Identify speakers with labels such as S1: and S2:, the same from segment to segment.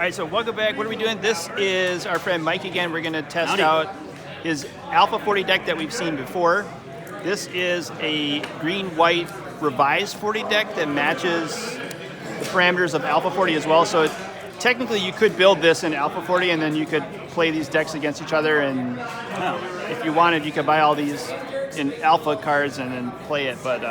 S1: right, so welcome back. What are we doing? This is our friend Mike again. We're going to test
S2: Howdy.
S1: out his Alpha 40 deck that we've seen before. This is a green-white revised 40 deck that matches the parameters of Alpha 40 as well. So technically you could build this in Alpha 40 and then you could play these decks against each other, and if you wanted you could buy all these in Alpha cards and then play it. But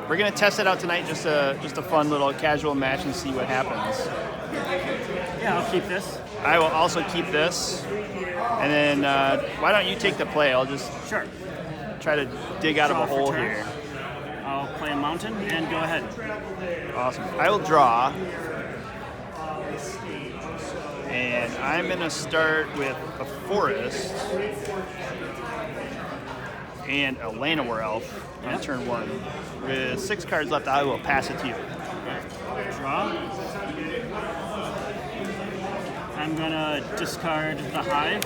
S1: we're going to test it out tonight, just a fun little casual match and see what happens.
S2: Yeah, I'll keep this.
S1: I will also keep this. And then why don't you take the play? I'll just try to dig out of a hole here.
S2: I'll play a mountain and go ahead.
S1: Awesome. I will draw. And I'm going to start with a forest and a Llanowar Elf on turn 1. With 6 cards left, I will pass it to you.
S2: Draw. I'm going to discard the Hive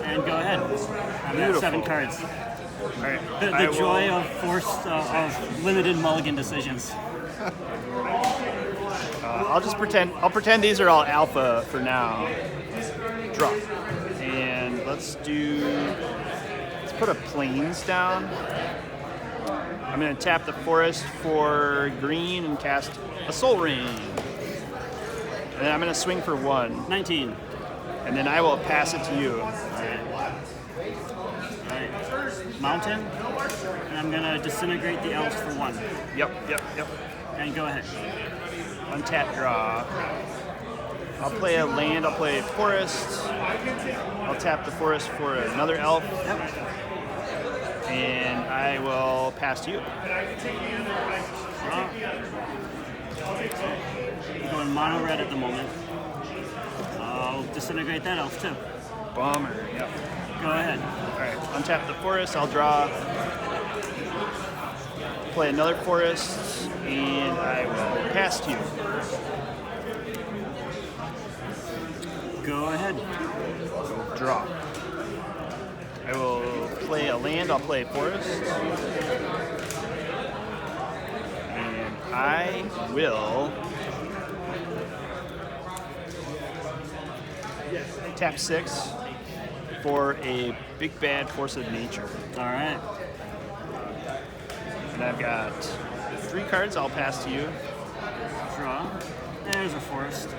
S2: and go ahead. I've got 7 cards.
S1: All right.
S2: The joy of forced, of limited mulligan decisions.
S1: I'll pretend these are all Alpha for now. Draw. And let's put a Plains down. I'm going to tap the forest for green and cast a Soul Ring. And then I'm going to swing for 1.
S2: 19.
S1: And then I will pass it to you.
S2: All right. Mountain. And I'm going to disintegrate the elves for 1.
S1: Yep.
S2: And go ahead.
S1: Untap, draw. I'll play a land, I'll play a forest. I'll tap the forest for another elf.
S2: Yep.
S1: And I will pass to you.
S2: Draw. I'm going mono red at the moment. I'll disintegrate that elf too.
S1: Bummer, yep.
S2: Go ahead.
S1: Alright, untap the forest, I'll draw. Play another forest, and I will pass to you.
S2: Go ahead.
S1: Go draw. I will play a land, I'll play a forest. And I will tap 6 for a big bad force of nature.
S2: All right.
S1: And I've got 3 cards I'll pass to you.
S2: Draw. There's a forest.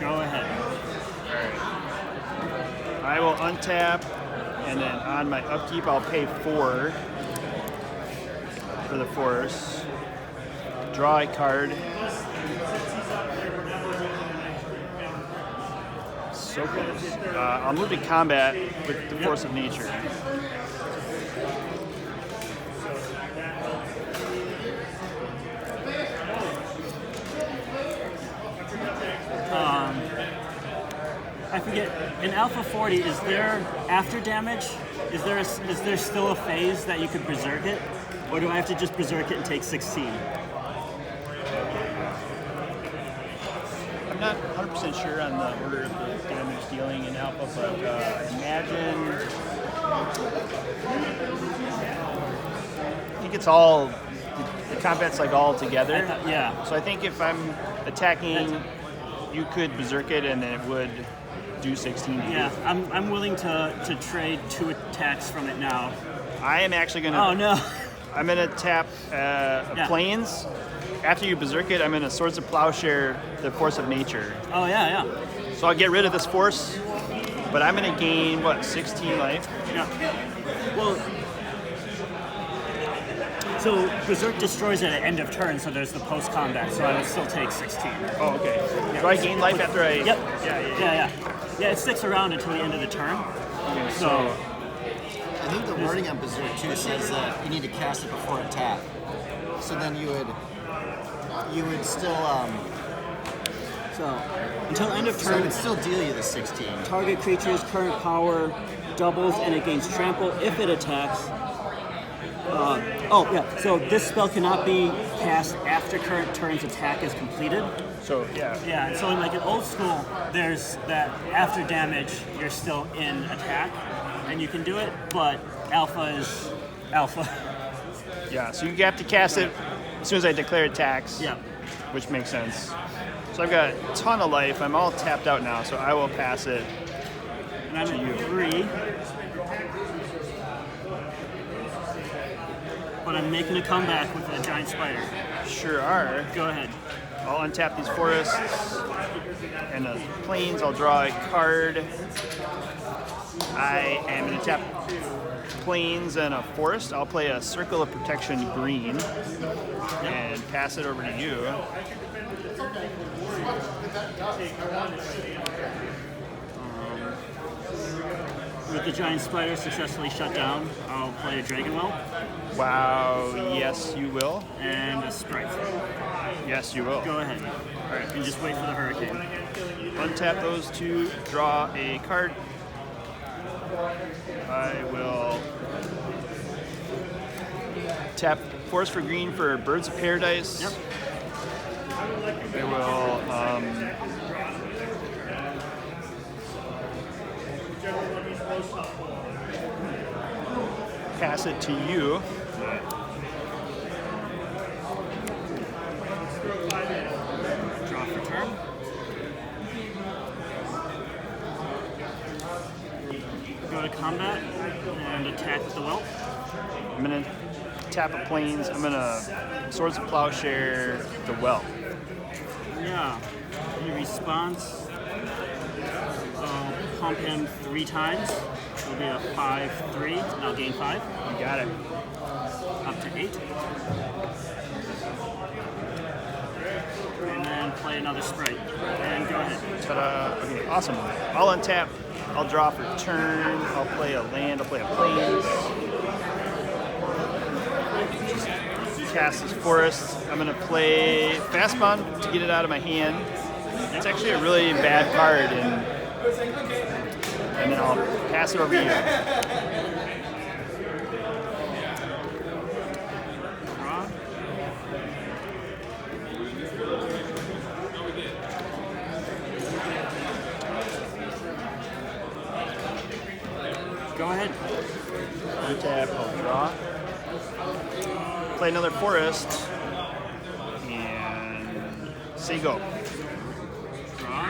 S2: Go ahead.
S1: I will untap, and then on my upkeep I'll pay 4 for the forest. Draw a card. So close. I'll move to combat with the force of nature.
S2: I forget. In Alpha 40, is there after damage? Is there still a phase that you could berserk it, or do I have to just berserk it and take 16?
S1: I'm not 100% sure on the order of the damage dealing in Alpha, but imagine. I think it's all. The combat's like all together.
S2: Yeah.
S1: So I think if I'm attacking, you could berserk it and it would do 16 to you.
S2: Yeah, I'm willing to trade 2 attacks from it now.
S1: I am actually going to...
S2: Oh, no.
S1: I'm going to tap Plains. After you berserk it, I'm going to Swords of Plowshare the Force of Nature.
S2: Oh, yeah.
S1: So I'll get rid of this force, but I'm going to gain, 16 life?
S2: Yeah. Well, so Berserk destroys it at end of turn, so there's the post-combat, so I would still take 16.
S1: Oh, okay. Do I gain life after I...
S2: Yep.
S1: Yeah.
S2: Yeah, it sticks around until the end of the turn.
S1: Okay,
S2: So,
S3: I think the wording on Berserk too says that you need to cast it before attack. So then you would still
S2: so until end of
S3: so it
S2: turn,
S3: would still deal you the 16.
S2: target creature's current power doubles and it gains trample if it attacks. Oh, yeah. So this spell cannot be cast after current turn's attack is completed.
S1: So yeah.
S2: Yeah, and so in like an old school, there's that after damage, you're still in attack, and you can do it, but alpha is alpha.
S1: Yeah, so you have to cast it as soon as I declare attacks.
S2: Yeah.
S1: Which makes sense. So I've got a ton of life. I'm all tapped out now, so I will pass it.
S2: And I'm at 3. But I'm making a comeback with a giant spider.
S1: Sure are.
S2: Go ahead.
S1: I'll untap these forests and the plains. I'll draw a card. I am going to tap plains and a forest. I'll play a Circle of Protection green and pass it over to you.
S2: With the giant spider successfully shut down, I'll play a Dragon Well
S1: Wow, yes you will.
S2: and a Sprite.
S1: Yes you will.
S2: Go ahead.
S1: All right,
S2: And just wait for the hurricane.
S1: untap those two, draw a card. I will tap forest for green for Birds of Paradise.
S2: Yep.
S1: I will pass it to you.
S2: Draw for turn. Go to combat and attack with the whelp.
S1: I'm gonna tap a plains. I'm gonna Swords of Plowshare the Well.
S2: Yeah. In response, I'll pump him 3 times. It'll be a 5-3, and I'll gain 5.
S1: You got it.
S2: Up to 8. And then play another Sprite. And go ahead.
S1: Ta-da. Okay, awesome. I'll untap. I'll draw for turn. I'll play a land. I'll play a plains. Cast this forest. I'm gonna play Fastbond to get it out of my hand. It's actually a really bad card, and then I'll pass it over to you.
S2: Draw. Go ahead.
S1: Untap. I'll draw. Play another forest, and say go.
S2: Draw.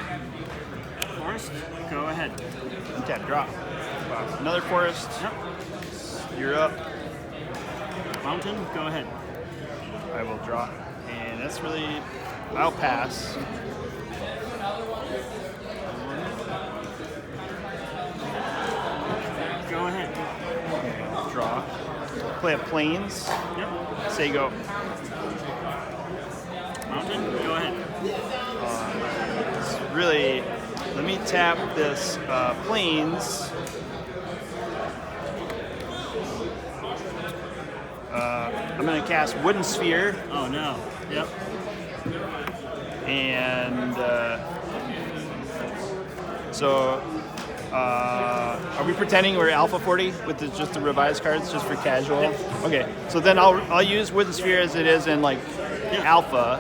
S2: Forest. Go ahead.
S1: Untap. Draw. Wow. Another forest.
S2: Yep.
S1: You're up.
S2: Mountain. Go ahead.
S1: I will draw. And that's really, I'll pass.
S2: Go ahead.
S1: Okay, I'll draw. Play a plains.
S2: Yep.
S1: Say go.
S2: Mountain. Go ahead.
S1: It's really, let me tap this plains. I'm going to cast Wooden Sphere.
S2: Oh no. Yep.
S1: And so, are we pretending we're Alpha 40 with just the revised cards, just for casual? Okay, so then I'll use Wooden Sphere as it is in like Alpha,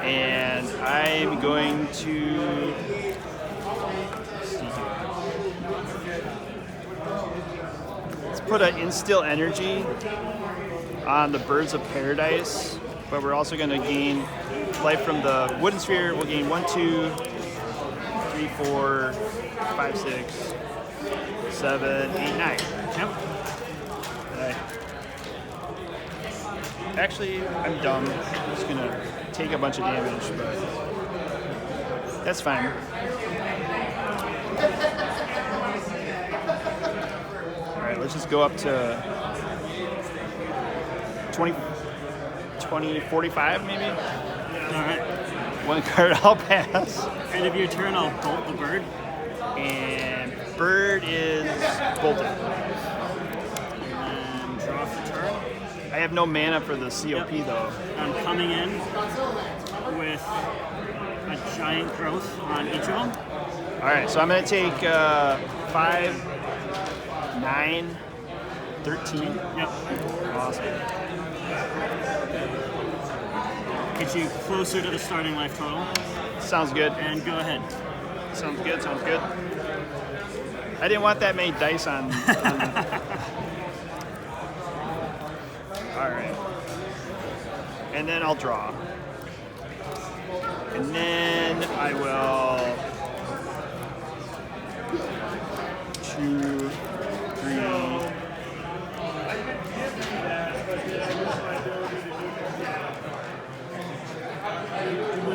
S1: and I'm going to let's put an Instill Energy on the Birds of Paradise, but we're also going to gain life from the Wooden Sphere. We'll gain 1, 2, 3, 4, 5, 6, 7, 8, 9.
S2: Yep.
S1: Right. Actually, I'm dumb. I'm just going to take a bunch of damage, but that's fine. All right, let's just go up to 20, 45 maybe?
S2: All right.
S1: One card I'll pass.
S2: End of your turn, I'll bolt the bird.
S1: And bird is bolted.
S2: And draw for turn.
S1: I have no mana for the COP though.
S2: I'm coming in with a giant growth on each of them.
S1: All right, so I'm going to take 5, 9, 13.
S2: Yep.
S1: Awesome.
S2: Get you closer to the starting life total.
S1: Sounds good.
S2: And go ahead.
S1: Sounds good. Sounds good. I didn't want that many dice on. All right. And then I'll draw. And then I will 2, 3.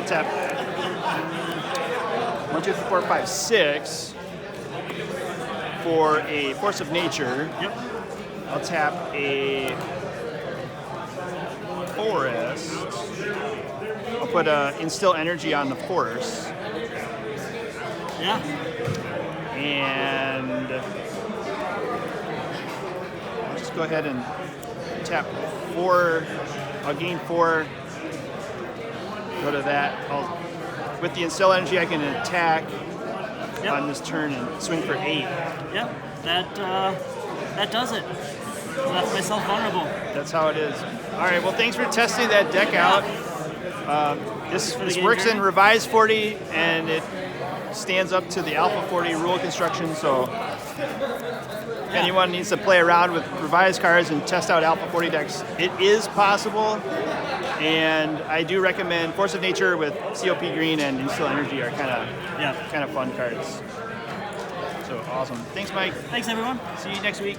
S1: Tap 1, 2, 3, 4, 5, 6 for a force of nature.
S2: Yep.
S1: I'll tap a forest. I'll put instill energy on the force.
S2: Yeah.
S1: And I'll just go ahead and tap 4. I'll gain 4. Go to that. With the instill energy, I can attack on this turn and swing for 8.
S2: Yep. That does it. Left myself vulnerable.
S1: That's how it is. All right. Well, thanks for testing that deck out. This works in Revised 40, and it stands up to the Alpha 40 rule construction. So if anyone needs to play around with revised cards and test out Alpha 40 decks, it is possible. And I do recommend Force of Nature with COP Green and Instill Energy are kind of fun cards. So awesome. Thanks, Mike.
S2: Thanks, everyone.
S1: See you next week.